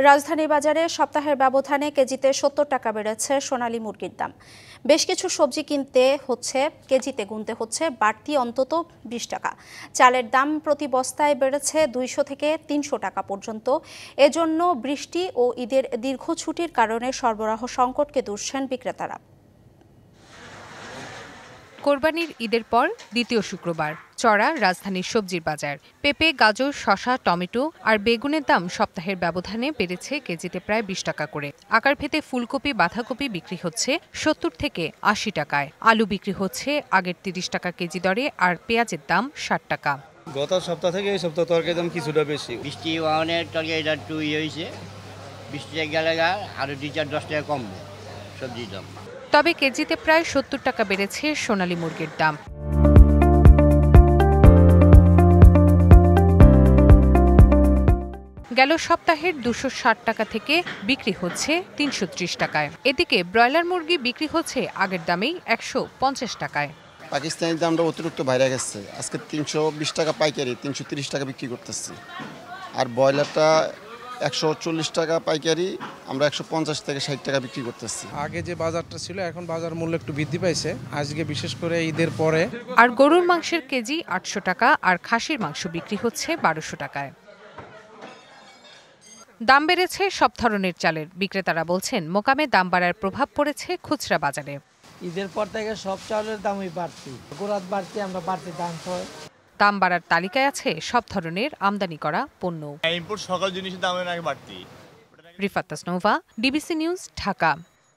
রাজধানী বাজারে সপ্তাহের ব্যবধানে কেজিতে ৭০ টাকা বেড়েছে সোনালী মুরগির দাম। বেশ কিছু সবজি কিনতে হচ্ছে, কেজিতে গুনতে হচ্ছে বাড়তি অন্তত ২০ টাকা। চালের দাম প্রতি বস্তায় বেড়েছে ২০০ থেকে ৩০০ টাকা পর্যন্ত। এজন্য বৃষ্টি ও ঈদের দীর্ঘ ছুটির কারণে সরবরাহ সংকটকে দুষছেন বিক্রেতারা। কোরবানির ঈদের পর দ্বিতীয় শুক্রবার চড়া রাজধানীর সবজির বাজার। পেঁপে, গাজর, শসা, টমেটো আর বেগুনের দাম সপ্তাহের ব্যবধানে বেড়েছে কেজিতে প্রায় ২০ টাকা করে। আকারভেদে ফুলকপি, বাঁধাকপি বিক্রি হচ্ছে ৭০ থেকে ৮০ টাকায়। আলু বিক্রি হচ্ছে আগের ৩০ টাকা কেজি দরে, আর পেঁয়াজের দাম ৬০ টাকা। গত সপ্তাহ থেকে এই সপ্তাহ তরকারির দাম কিছুটা বেশি। বৃষ্টি অনেক তরকারিটা একটু হয়েছে, বৃষ্টিটা গেলে আরও ২-৪-১০ টাকা কমবে সবজির দাম। তবে কেজিতে প্রায় ৭০ টাকা বেড়েছে সোনালী মুরগির দাম। গেল সপ্তাহের ২৬০ টাকা থেকে বিক্রি হচ্ছে ৩৩০ টাকায়। এদিকে ব্রয়লার মুরগি বিক্রি হচ্ছে আগের দামেই ১৫০ টাকায়। পাকিস্তানি দামটা অতিরিক্ত বাইরে গেছে। আজকে ৩২০ টাকা পাইকারি, ৩৩০ টাকা বিক্রি করতেছি। আর ব্রয়লারটা ১৪০ টাকা পাইকারি, আমরা ১৫০ থেকে ৬০ টাকা বিক্রি করতেছি। আগে যে বাজারটা ছিল, এখন বাজার মূল্য একটু বৃদ্ধি পাইছে আজকে, বিশেষ করে ঈদের পরে। আর গরুর মাংসের কেজি ৮০০ টাকা, আর খাসির মাংস বিক্রি হচ্ছে ১২০০ টাকায়। দাম বেড়েছে সব ধরনের চালের। বিক্রেতারা বলছেন মোকামে দাম বাড়ার প্রভাব পড়েছে খুচরা বাজারে। ঈদের পর থেকে সব চাউলের দামই বাড়তি, গোড়াত বাড়তি, আমরা বাড়তি দাম হয়। দাম বাড়ার তালিকায় আছে সব ধরনের আমদানি করা পণ্য। ইম্পোর্ট সকল জিনিসের দাম বাড়তি। Rifat Tasnova, DBC news, Dhaka.